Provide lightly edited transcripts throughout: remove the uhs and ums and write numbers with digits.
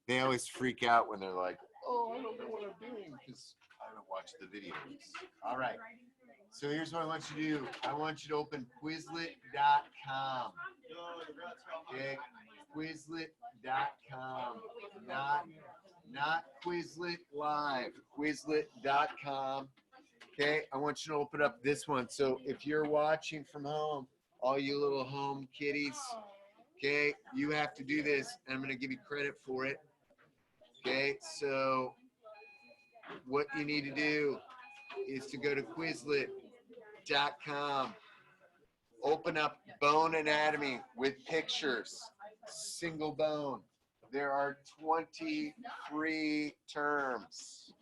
They always freak out when they're like, "Oh, I don't know what I'm doing," because I haven't watched the videos. All right. So here's what I want you to do. I want you to open Quizlet.com. Okay, Quizlet.com. Not Quizlet Live. Quizlet.com. Okay, I want you to open up this one. So if you're watching from home, all you little home kitties, okay, you have to do this, and I'm going to give you credit for it. Okay, so what you need to do is to go to Quizlet.com, open up Bone Anatomy with pictures, single bone. There are 23 terms.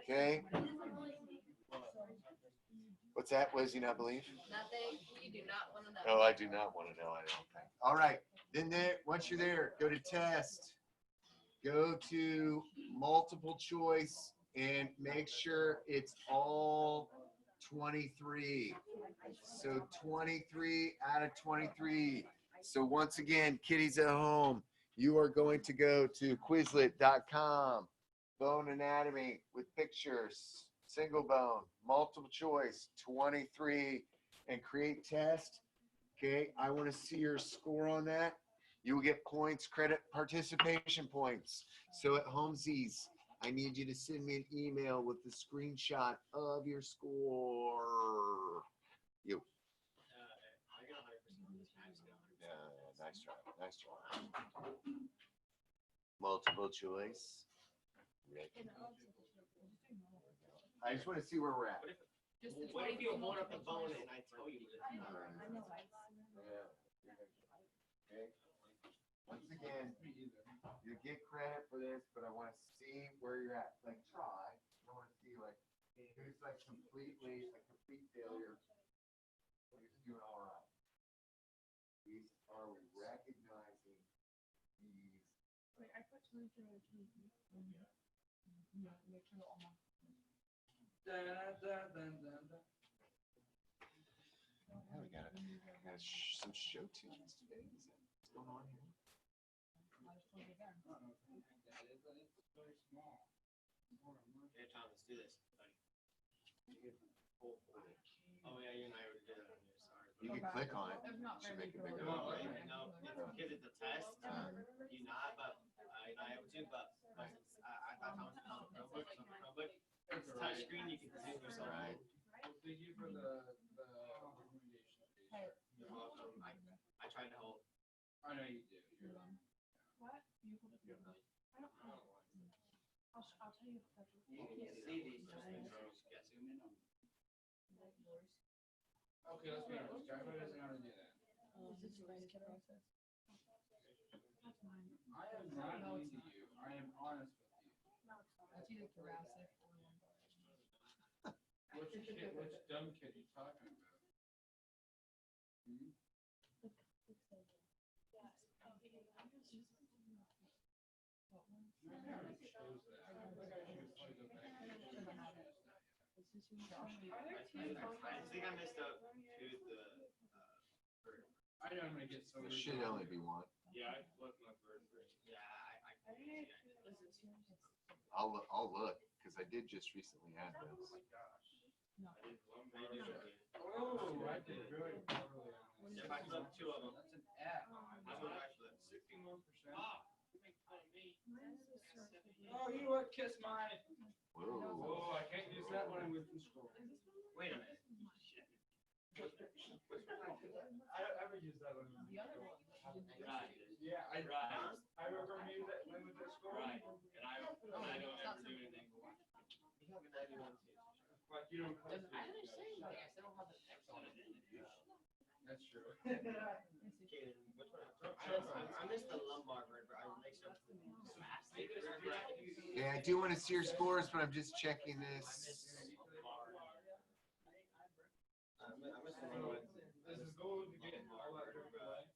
Okay. What's that? What does he not believe? Nothing you do not want to know. Oh, I do not want to know. I don't think. All right. Then there, once you're there, go to test. Go to multiple choice and make sure it's all 23. So 23 out of 23. So once again, kiddies at home, you are going to go to Quizlet.com, Bone Anatomy with pictures, single bone, multiple choice, 23, and create test. Okay, I want to see your score on that. You will get points, credit, participation points. So at Homesies, I need you to send me an email with the screenshot of your score. You. Nice try. Nice try. Multiple choice. I just want to see where we're at. What if you hold up the bone and I tell you? Okay. Once again, you get credit for this, but I want to see where you're at. Like try. I want to see like who's like completely a complete failure. Who's doing all right. These are recognizing these. Wait, I put 23 on 23. Yeah, make sure all my. Yeah, we got some show tunes today. What's going on here? Hey, Tom, let's do this, buddy. Oh, yeah, you and I already did that on here. Sorry. You can click on it. Should make it bigger. No, because it's a test. You not, but I have too, but I thought Tom was on Chromebook. So Chromebook, it's a touch screen. You can zoom yourself. Right. Thank you for the recommendation. You're welcome. I tried to hold. I know you do. What? You hold up your phone. I don't know. I'll tell you if that's You can see these just things. Yeah, zoom in on. Okay, let's be honest. Java doesn't know how to do that. Is this your guys' process? That's mine. I am not mean to you. I am honest with you. No, it's not. That's either thoracic or lumbar. Which dumb kid you talking about? Hmm? Yes. I'm just using what one? I never chose that. I should probably go back and choose that. Is this your Josh? I think I missed out to the. I know I'm gonna get so. It should only be one. Yeah, I looked my vertebrae. Yeah, I Is this yours? I'll look because I did just recently add this. Oh my gosh. No. Oh, I did very poorly on this. If I click two of them. That's an F. I would actually. 61%. Mine's the circle. Oh, you know what? Kiss mine. Whoa. Oh, I can't use that when I'm with from school. Wait a minute. I don't ever use that one. The other one. Right. Yeah, I remember use that when we were at school. Right. And I don't ever do anything. You have a 91 too. But you don't. I understand, but I still don't have the text on it. That's true. Okay, then which one? I missed the lumbar vertebra. I make sure. Yeah, I do want to see your scores, but I'm just checking this. I missed the lumbar. This is gold to get all that vertebrae.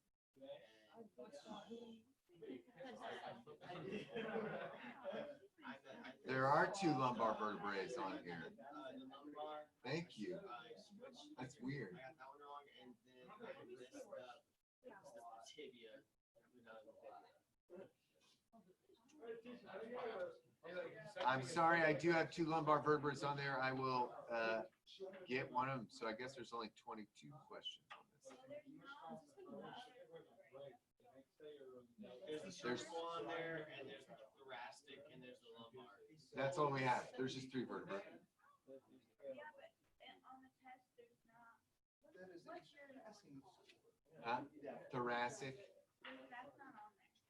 There are two lumbar vertebrae on here. The lumbar. Thank you. That's weird. I got that one wrong, and then I missed the tibia. I'm sorry, I do have 2 lumbar vertebrae on there. I will get one of them. So I guess there's only 22 questions on There's the There's- cervical on there, and there's the thoracic, and there's the lumbar. this. That's all we have. There's just 3 vertebrae. Huh? Thoracic.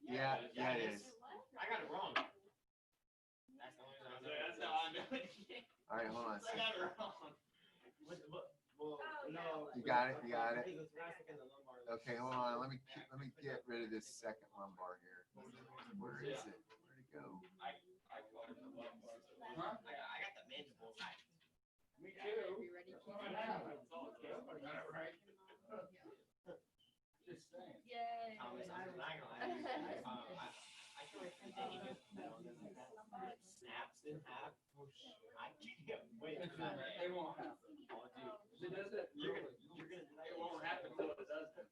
Yeah, it is. I got it wrong. That's the only reason I know. That's how I know it. All right, hold on a I got second. it wrong. Well, no. You got it, you got it. The thoracic and the lumbar. Okay, hold on. Let me get rid of this second lumbar here. Where is it? Where'd it go? I got the mandible. Me too. You ready? Got it right. Just saying. Yay. Thomas, I'm not gonna lie. I feel like the day he just snaps in half. I can't wait for that day. It won't happen. Oh, dude. It does that. You're gonna. It won't happen until it does that.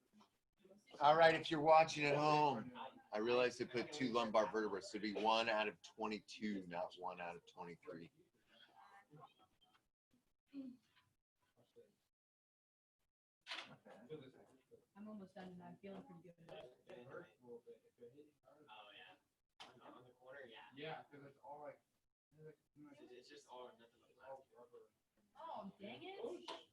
All right, if you're watching at home, I realized they put 2 lumbar vertebrae, so it'd be 1 out of 22, not 1 out of 23. I'm almost done and I'm feeling pretty good. Oh yeah. On the corner, yeah. Yeah, because it's all like. It's just all or nothing but plastic. Oh, dang it. Coronavirus.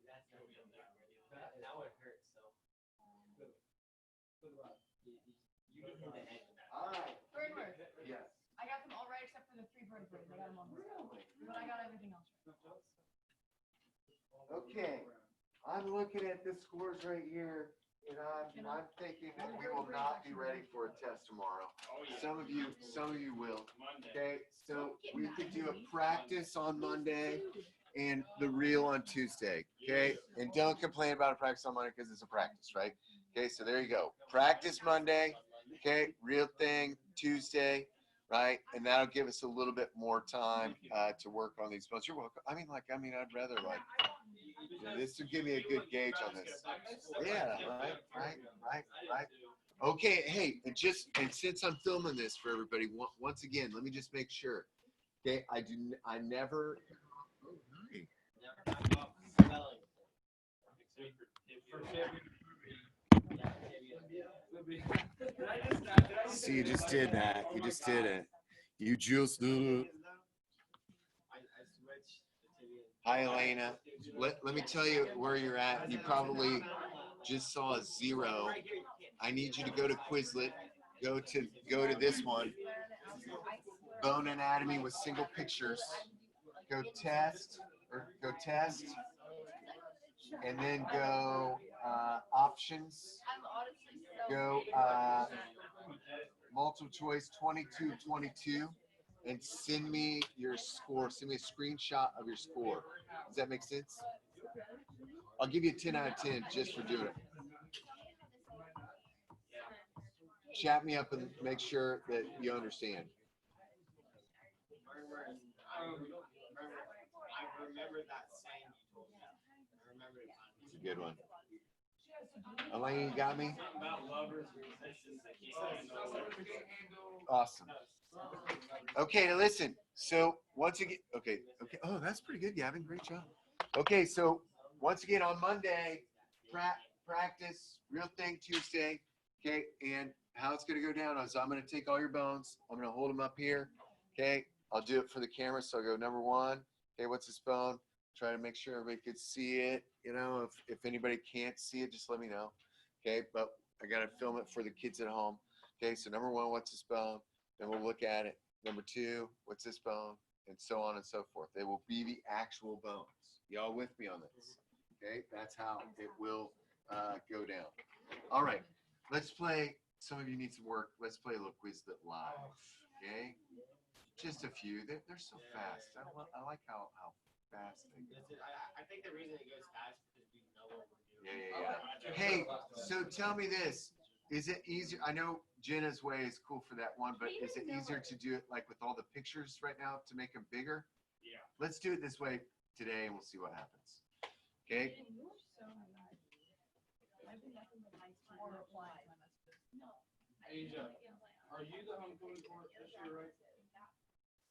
That's gonna be on there. That would hurt so. You can hit the head with that. All right. Bird. Yes. I got them all right except for the 3 vertebrae. I got them all. But I got everything else right. Okay. I'm looking at the scores right here, and I'm thinking that we will not be ready for a test tomorrow. Some of you will. Okay, so we could do a practice on Monday and the real on Tuesday. Okay, and don't complain about a practice on Monday because it's a practice, right? Okay, so there you go. Practice Monday. Okay, real thing Tuesday, right? And that'll give us a little bit more time to work on these bones. You're welcome. I'd rather this will give me a good gauge on this. Yeah, right. Okay, hey, and since I'm filming this for everybody, once again, let me just make sure. Okay, I never. Never talk about spelling. See, you just did that. You just did it. You just did it. I switched the tibia. Hi, Elena. Let me tell you where you're at. You probably just saw a 0. I need you to go to Quizlet. Go to this one. Bone anatomy with single pictures. Go test, and then go options. Go multiple choice 22, and send me your score. Send me a screenshot of your score. Does that make sense? I'll give you a 10 out of 10 just for doing it. Chat me up and make sure that you understand. I remember that saying you told me. I remember it. It's a good one. Elaine, you got me? Awesome. Okay, now listen. So once again, okay. Oh, that's pretty good, Gavin. Great job. Okay, so once again on Monday, practice, real thing Tuesday. Okay, and how it's going to go down is I'm going to take all your bones. I'm going to hold them up here. Okay, I'll do it for the camera. So I'll go number 1. Okay, what's this bone? Try to make sure everybody could see it. You know, if anybody can't see it, just let me know. Okay, but I got to film it for the kids at home. Okay, so number 1, what's this bone? Then we'll look at it. Number 2, what's this bone? And so on and so forth. They will be the actual bones. Y'all with me on this? Okay, that's how it will go down. All right, let's play. Some of you need some work. Let's play a little Quizlet live. Okay, just a few. They're so fast. I like how fast they go. I think the reason it goes fast is because we know what we're doing. Yeah. Hey, so tell me this. Is it easier? I know Jenna's way is cool for that one, but is it easier to do it like with all the pictures right now to make them bigger? Yeah. Let's do it this way today and we'll see what happens. Okay? Or replying to my messages. Asia, are you the homecoming court this year, right?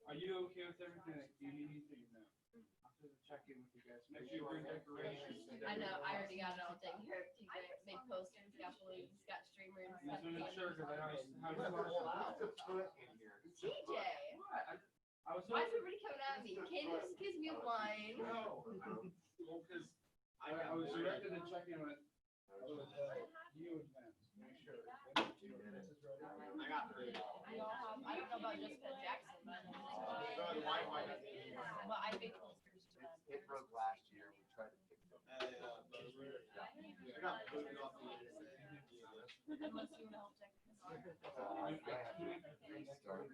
Are you okay with everything? Do you need anything? No. I'll just check in with you guys. Make sure you bring decorations. I know, I already got it all taken care of. TJ made posters, got balloons, got streamers. Just want to make sure, because I always, how Put you the foot in here. TJ, I was why is hoping, everybody coming at me? Candace gives me a line. no, well, because I was directed to check in with you and them, make sure. I got three. We all have, I don't know about Jessica Jackson, but So the Wi-Fi doesn't need it. well, I make posters for them. It broke last year. We tried to fix it. I got booted off the internet. Unless you want to help check. I have to restart.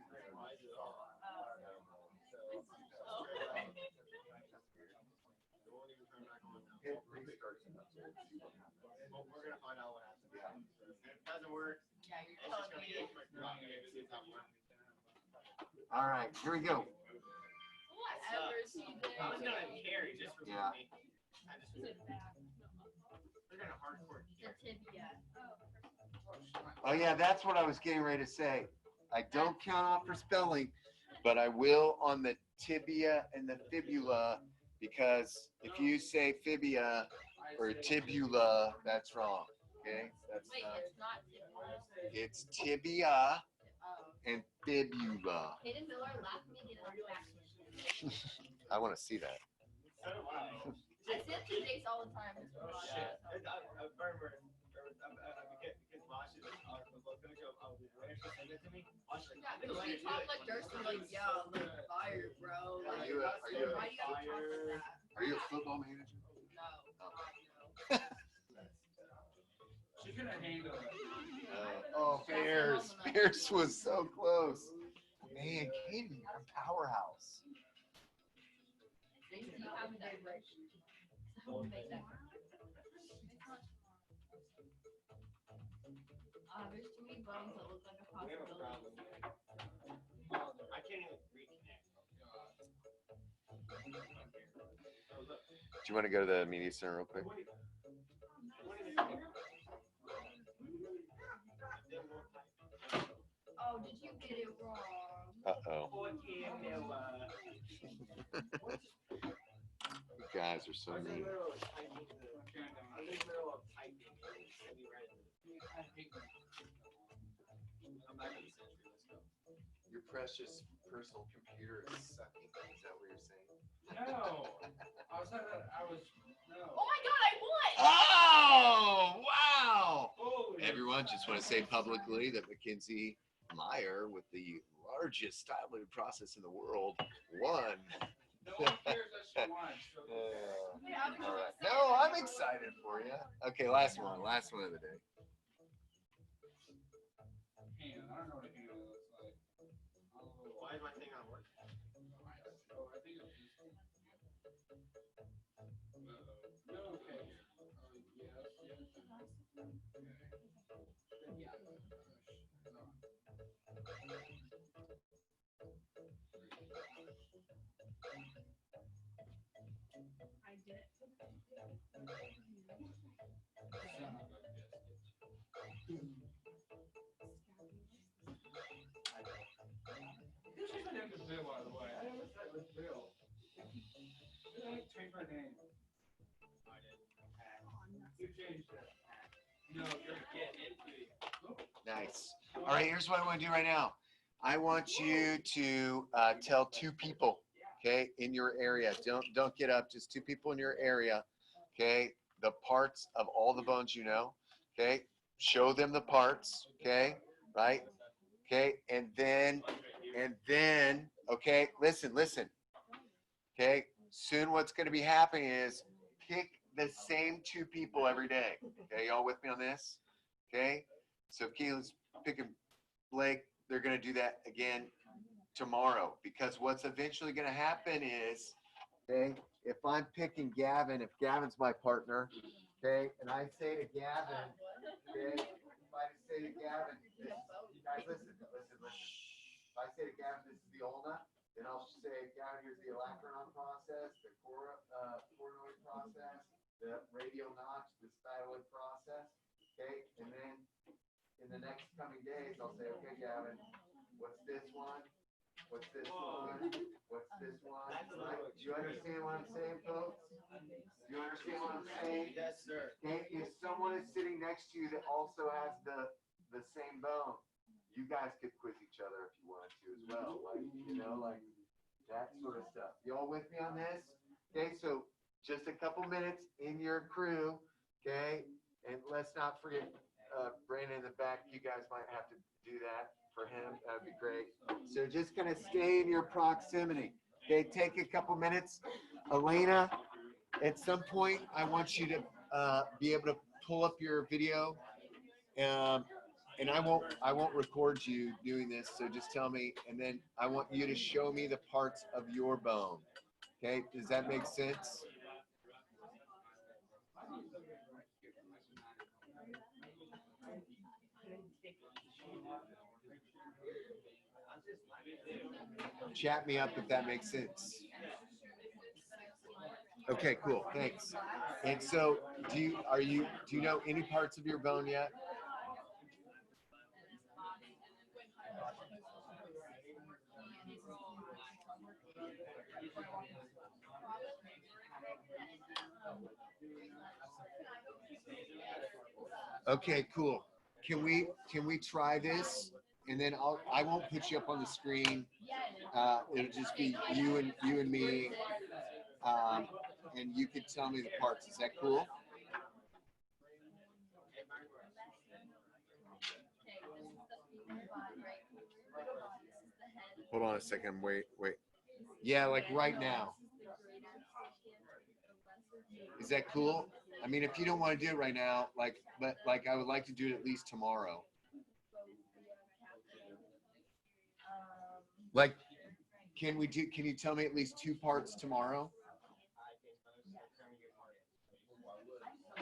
It restarts. Well, we're gonna find out what happens. If it doesn't work, Yeah, you're it's just telling gonna me. be see if that works. All right, here we go. Whatever, TJ. I was gonna carry just for Yeah. me. I just was, they're gonna hardcore The carry. tibia. Oh yeah, that's what I was getting ready to say. I don't count out for spelling, but I will on the tibia and the fibula, because if you say fibia or tibula, that's wrong. Okay, that's Wait, not. it's not tibia. It's tibia Oh. and fibula. Hayden Miller laughed at me getting a vaccine. I want to see that. So do I. I send to Jace all the time. It's Oh, really shit. bad. Because Mosh is, I was gonna go, I was waiting for send it to me. Mosh is like, Yeah, I've been because waiting we to do talk it. like Durst, like, yeah, look, fire, bro. Are Like, you a- are you a- why do you gotta talk like that? Are you a football manager? No, God, no. She could have handled it. Oh, Bears. Bears was so close. Man, Katie, you're a powerhouse. Jace, do you have that right? I would make that. There's too many bones that look like a We have a possibility. problem. I can't even reconnect. Oh, look. Do you want to go to the media center real quick? Wait. Oh, did you get it wrong? Uh-oh. You guys are so mean. Your precious personal computer is sucking. Is that what you're saying? No, I was, no. Oh my God, I won! Oh, wow. Holy Everyone, just want to say publicly that Mackenzie Meyer, with the largest style load process in the world, won. No one cares that she won. So Wait, I was All right. just No, I'm excited for you. Okay, last one of the day. hand, I don't know what a hand looks like. Why is my thing not working? Oh, I think it's just. No, okay. I did it. This is my name is Bill, by the way. I never said it was Bill. I changed my name. I did. You changed it. No, you're getting into it. Nice. All right, here's what I want to do right now. I want you to tell two people, okay, in your area. Don't get up. Just two people in your area, okay. The parts of all the bones you know, okay. Show them the parts, okay, right, okay, and then, okay. Listen. Okay. Soon, what's going to be happening is pick the same two people every day. Okay, y'all with me on this? Okay. So Keelan's picking Blake. They're going to do that again tomorrow, because what's eventually going to happen is, okay, if I'm picking Gavin, if Gavin's my partner, okay, and I say to Gavin, okay, if I say to Gavin, you guys listen. If I say to Gavin, this is the ulna, then I'll say, Gavin, here's the olecranon process, the coronoid process, the radial notch, the styloid process, okay? And then in the next coming days, I'll say, okay, Gavin, what's this one? What's this one? What's this one? Right? Do you understand what I'm saying, folks? Do you understand what I'm saying? Yes, sir. Okay, if someone is sitting next to you that also has the same bone, you guys could quiz each other if you wanted to as well, like, you know, like that sort of stuff. You all with me on this? Okay, so just a couple minutes in your crew, okay? And let's not forget, Brandon in the back, you guys might have to do that for him. That'd be great. So just gonna stay in your proximity. Okay, take a couple minutes. Elena, at some point, I want you to be able to pull up your video. And I won't record you doing this, so just tell me, and then I want you to show me the parts of your bone. Okay, does that make sense? Chat me up if that makes sense. Okay, cool, thanks. And so, do you know any parts of your bone yet? Okay, cool. Can we try this? And then I won't put you up on the screen. It'll just be you and me. And you can tell me the parts. Is that cool? Hold on a second. Wait. Yeah, like right now. Is that cool? I mean, if you don't want to do it right now, but I would like to do it at least tomorrow. Like, can you tell me at least 2 parts tomorrow?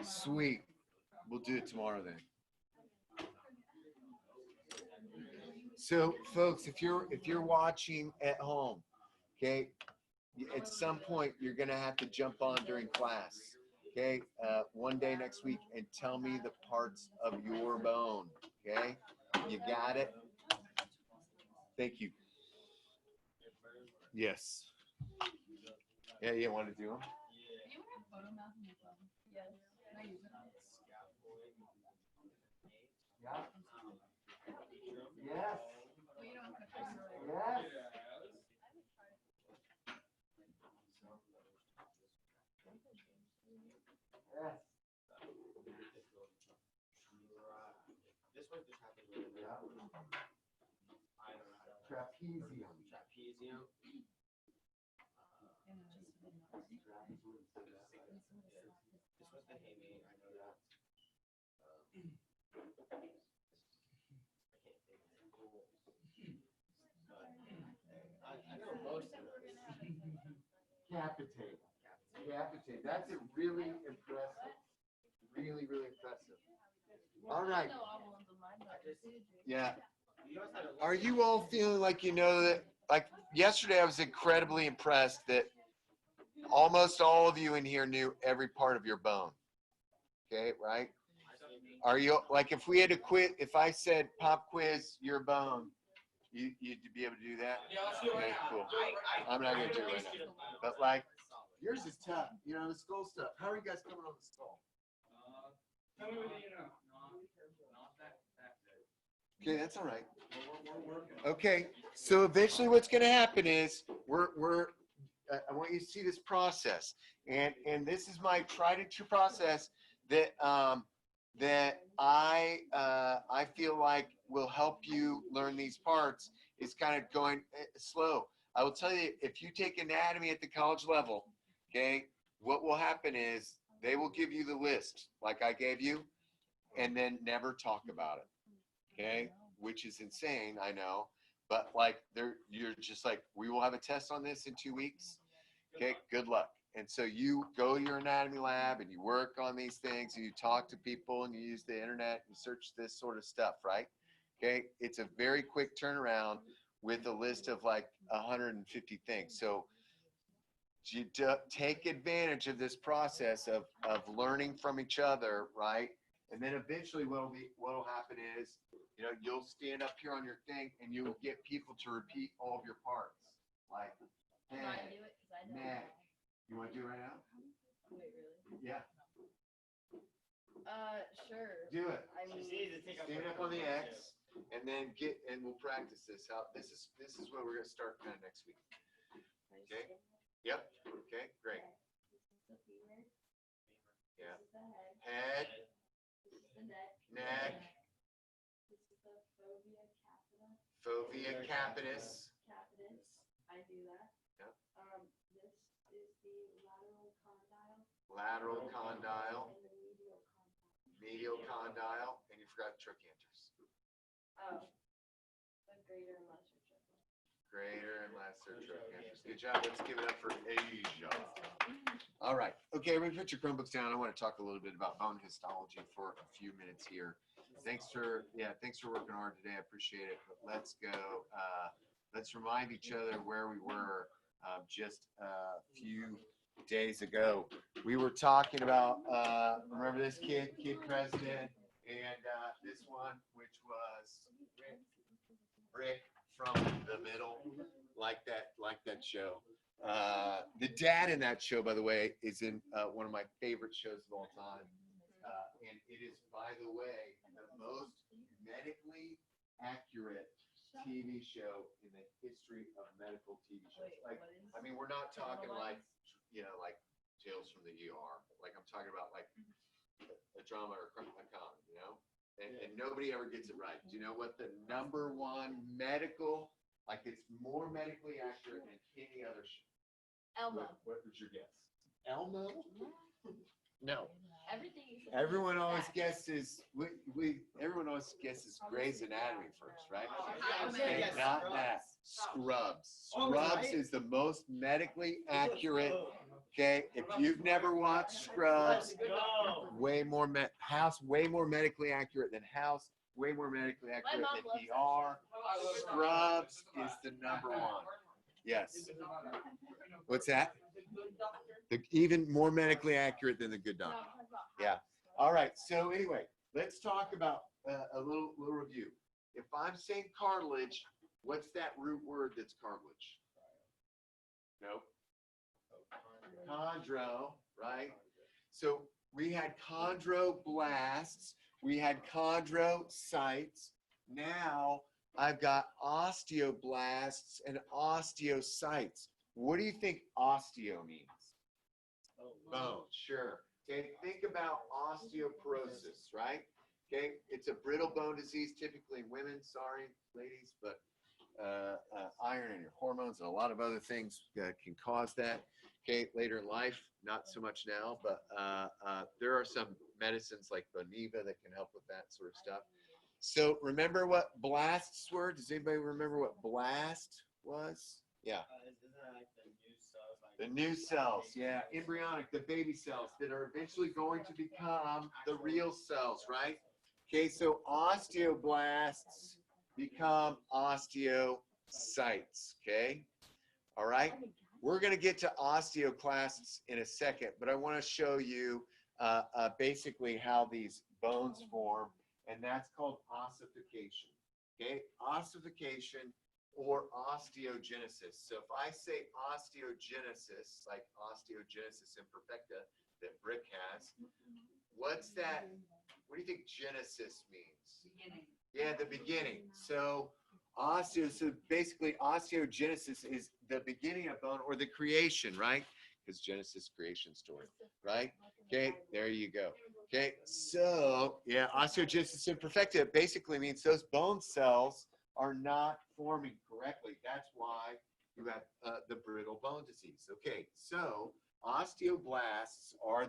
Sweet. We'll do it tomorrow then. So folks, if you're watching at home, okay, at some point you're gonna have to jump on during class, okay, one day next week, and tell me the parts of your bone, okay? You got it? Thank you. Yes. Yeah, you want to do them? Yeah. Yes. Yes. Yes. This one just happened with Yeah. I don't know how to Trapezium. trapezium. This was the hamate. I know that. I can't think of it. But I know most of it. Capitate. Capitate. That's a really impressive. Really impressive. All right. Yeah. You guys had a Are you all feeling like you know that? Like yesterday, I was incredibly impressed that almost all of you in here knew every part of your bone. Okay, right? Are you like if we had to quit? If I said pop quiz your bone, you'd be able to do that? Okay, cool. I'm not gonna do it right now. But like yours is tough. You know the skull stuff. How are you guys coming on the skull? Tell me what you know. Okay, that's all right. Okay, so eventually what's going to happen is I want you to see this process, and this is my tried and true process that that I feel like will help you learn these parts. Is kind of going slow. I will tell you, if you take anatomy at the college level, okay, what will happen is they will give you the list like I gave you, and then never talk about it. Okay, which is insane, I know, but like you're just like, we will have a test on this in 2 weeks. Okay, good luck. And so you go to your anatomy lab and you work on these things and you talk to people and you use the internet and search this sort of stuff, right? Okay, it's a very quick turnaround with a list of like 150 things. So take advantage of this process of learning from each other, right? And then eventually what'll happen is, you'll stand up here on your thing and you'll get people to repeat all of your parts. Like, Can I head, do it? 'Cause I know. neck. You want to do it right now? Wait, really? Yeah, Sure. do it. I She mean, needs to take Stand up on the X and then we'll practice this. This is what we're gonna start kind of next week. Okay. Yep. Okay, great. Yeah. This is the head. Head, This is the neck. neck, This is the fovea capitis. capitis. I do that. Yep. This is the lateral condyle. Lateral condyle, And the medial condyle. medial condyle, and you forgot trochanters. Oh. The greater and lesser triple. Greater and lesser trochanters. Good job. Let's give it up for Asia. All right. Okay, everybody put your Chromebooks down. I want to talk a little bit about bone histology for a few minutes here. Thanks for working hard today. I appreciate it. But let's go. Let's remind each other where we were just a few days ago. We were talking about, remember this kid president, and this one, which was Rick from the middle, like that show. The dad in that show, by the way, is in one of my favorite shows of all time. And it is, by the way, the most medically accurate TV show in the history of medical TV shows. Like, I mean, we're not talking like, like Tales from the ER. Like, I'm talking about like a drama or a comedy, and nobody ever gets it right. Do you know what the number one medical, like it's more medically accurate than any other show? Elmo. What was your guess? Elmo? No. Everything you said. Everyone always guesses, everyone always guesses Grey's Anatomy first, right? Okay, not that. Scrubs. Scrubs is the most medically accurate. Okay, if you've never watched Scrubs, way more medically accurate than House, way more medically accurate mom than loves ER. Scrubs is the number one. Yes. What's that? Even more medically accurate than the Good Doctor. Yeah. All right. So anyway, let's talk about a little review. If I'm saying cartilage, what's that root word that's cartilage? Nope. Chondro, right? So we had chondroblasts, we had chondrocytes. Now I've got osteoblasts and osteocytes. What do you think osteo means? Bone, sure. Okay, think about osteoporosis, right? Okay, it's a brittle bone disease, typically in women. Sorry, ladies, but iron in your hormones and a lot of other things can cause that. Okay, later in life, not so much now, but there are some medicines like Boniva that can help with that sort of stuff. So remember what blasts were? Does anybody remember what blast was? Yeah. Isn't that like the new cells? Like The new cells, yeah, embryonic, the baby cells that are eventually going to become the real cells, right? Okay, so osteoblasts become osteocytes, okay? All right, we're going to get to osteoclasts in a second, but I want to show you basically how these bones form, and that's called ossification, okay? Ossification or osteogenesis. So if I say osteogenesis, like osteogenesis imperfecta that Rick has, what's that? What do you think genesis means? Beginning. Yeah, the beginning. So so basically osteogenesis is the beginning of bone or the creation, right? Because Genesis creation story, right? Okay, there you go. Okay, so yeah, osteogenesis imperfecta basically means those bone cells are not forming correctly. That's why you have the brittle bone disease. Okay, so osteoblasts are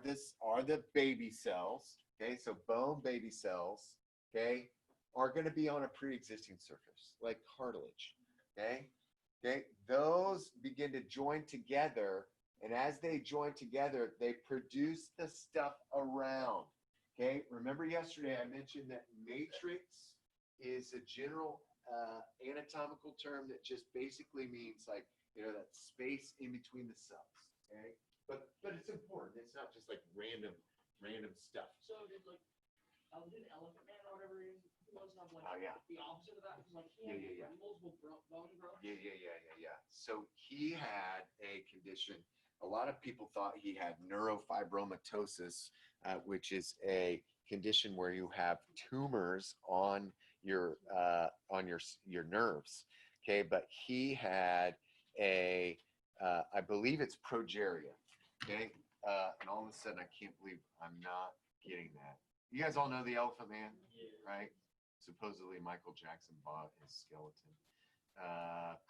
the baby cells. Okay, so bone baby cells. Okay, are going to be on a pre-existing surface like cartilage. Okay, okay, those begin to join together, and as they join together, they produce the stuff around. Okay, remember yesterday I mentioned that matrix is a general anatomical term that just basically means like, that space in between the cells. Okay, but it's important. It's not just like random stuff. So did like, did Elephant Man or whatever he was have like Oh yeah. the opposite of that? Because like he Yeah, had yeah, yeah. multiple bone growth. Yeah. So he had a condition. A lot of people thought he had neurofibromatosis, which is a condition where you have tumors on your nerves. Okay, but he had I believe it's progeria. Okay, and all of a sudden I can't believe I'm not getting that. You guys all know the Elephant Man, right? Supposedly Michael Jackson bought his skeleton.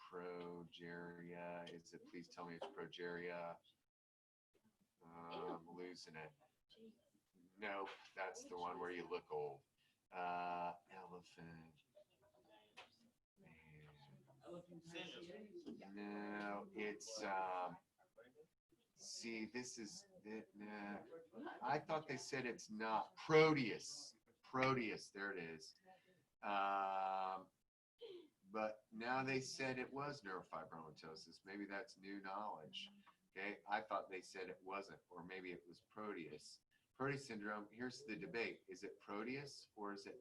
Progeria. Is it? Please tell me it's progeria. I'm losing it. Nope, that's the one where you look old. Elephant. Man. No, it's see, this is it. I thought they said it's not Proteus. Proteus, there it is. But now they said it was neurofibromatosis. Maybe that's new knowledge. Okay, I thought they said it wasn't, or maybe it was Proteus. Proteus syndrome, here's the debate. Is it Proteus or is it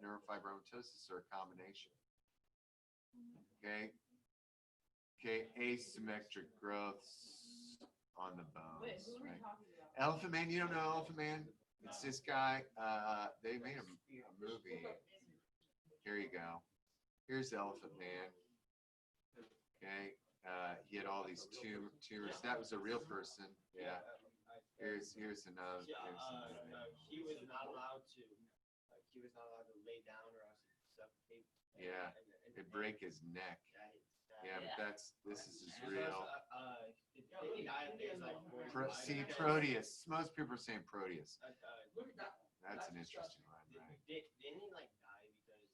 neurofibromatosis or a combination? Okay. Okay, asymmetric growths on the bones. Right? Elephant Man, you don't know Elephant Man? It's this guy. They made a movie. Here you go. Here's Elephant Man. Okay. He had all these tumors. That was a real person. Yeah. Here's another. He was not allowed to. He was not allowed to lay down or else he'd suffocate. Yeah. It'd break his neck. Yeah, but this is just real. See, Proteus. Most people are saying Proteus. Look at that one. That's an interesting one, right? Didn't he like die because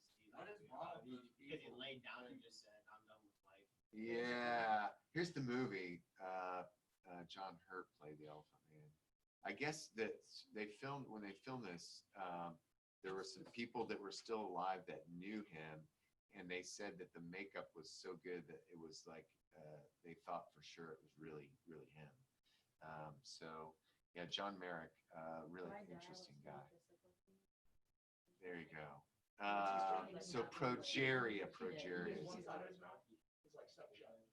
he laid down and just said, "I'm done with life"? Yeah. Here's the movie. John Hurt played the Elephant Man. I guess that when they filmed this, there were some people that were still alive that knew him, and they said that the makeup was so good that it was like they thought for sure it was really him. So yeah, John Merrick, really interesting guy. There you go. So progeria.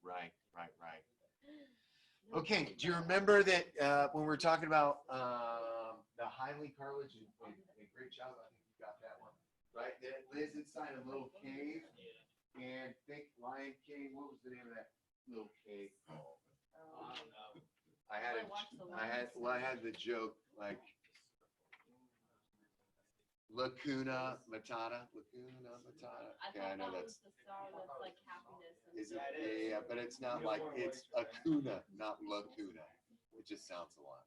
Right. Okay, do you remember that when we were talking about the Heinle cartilage and great job, I think you got that one, right? That lives inside a little cave, and think Lion King, what was the name of that little cave called? I had the joke like Lacuna Matata. I Okay, I thought know that that's. was the star that's like happiness. And Is it? Yeah, but it's not like it's Acuna, not Lacuna. It just sounds a lot.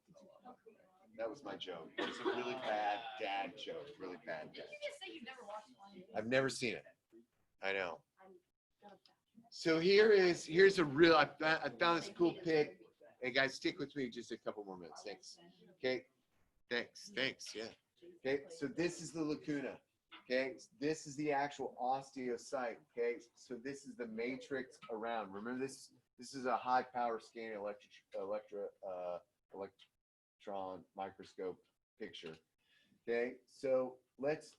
That was my joke. It was a really bad dad joke. Really bad Did dad. you just say you've never watched Lion King? I've never seen it. I know. I'm gonna fact check. So here's a real. I found this cool pic. Hey guys, stick with me just a couple more minutes. Thanks. Okay. Thanks. Yeah. Okay. So this is the lacuna. Okay. This is the actual osteocyte. Okay. So this is the matrix around. Remember this. This is a high power scanning electron microscope picture. Okay. So let's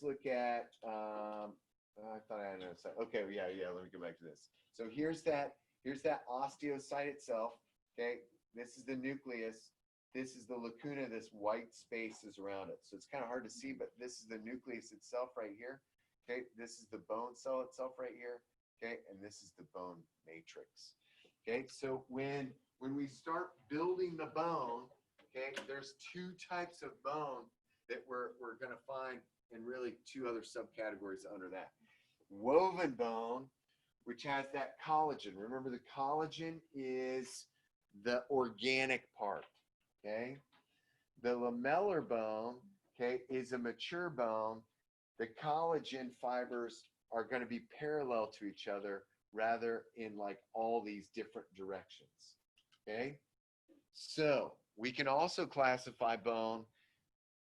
look at. I thought I had another side. Okay. Yeah. Let me go back to this. So here's that osteocyte itself. Okay, this is the nucleus. This is the lacuna. This white space is around it. So it's kind of hard to see, but this is the nucleus itself right here. Okay, this is the bone cell itself right here. Okay, and this is the bone matrix. Okay, so when we start building the bone, okay, there's two types of bone that we're going to find, and really two other subcategories under that. Woven bone, which has that collagen. Remember, the collagen is the organic part, okay? The lamellar bone, okay, is a mature bone. The collagen fibers are going to be parallel to each other rather in like all these different directions, okay? So we can also classify bone,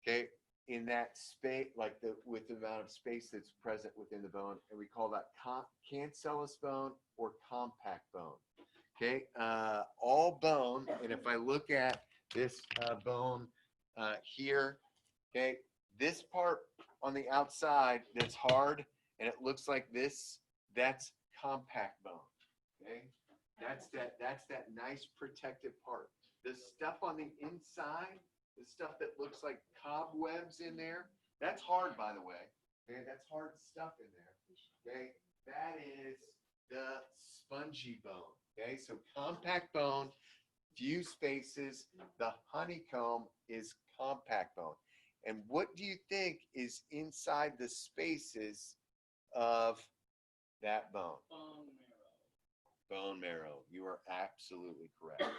okay, in that space, like with the amount of space that's present within the bone, and we call that cancellous bone or compact bone. Okay, all bone. And if I look at this bone here, okay, this part on the outside that's hard and it looks like this, that's compact bone. Okay, that's that nice protective part. The stuff on the inside, the stuff that looks like cobwebs in there, that's hard, by the way. Okay, that's hard stuff in there. Okay, that is the spongy bone. Okay, so compact bone, few spaces. The honeycomb is compact bone. And what do you think is inside the spaces of that bone? Bone marrow. You are absolutely correct.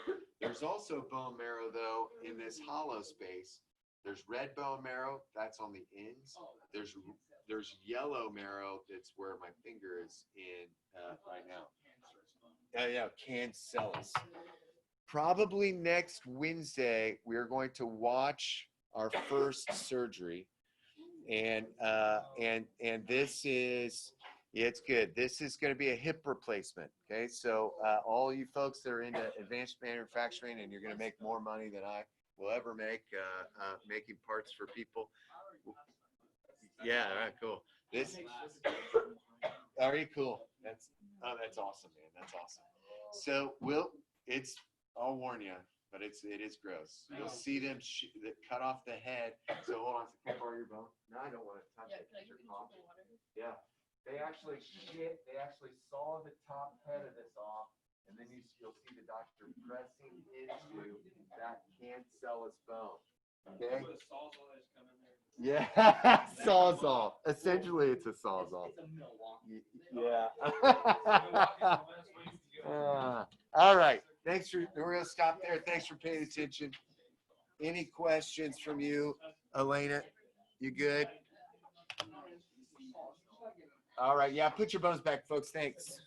There's also bone marrow, though, in this hollow space. There's red bone marrow. That's on the ends. There's yellow marrow. That's where my finger is in right now. Yeah, cancellous. Probably next Wednesday, we're going to watch our first surgery, and this is. It's good. This is going to be a hip replacement. Okay, so all you folks that are into advanced manufacturing and you're going to make more money than I will ever make making parts for people. Yeah, all right, cool. This very cool. That's awesome, man. That's awesome. So I'll warn you, but it is gross. You'll see them that cut off the head. So hold on, can I borrow your bone? No, I don't want to touch Yeah, it. can I It's your get coffee. some water? Yeah. They actually saw the top head of this off, and then you'll see the doctor pressing into that cancellous bone. Okay? Yeah, sawzall. Essentially, it's a sawzall. Yeah. All right. We're gonna stop there. Thanks for paying attention. Any questions from you, Elena? You good? All right. Yeah, put your bones back, folks. Thanks.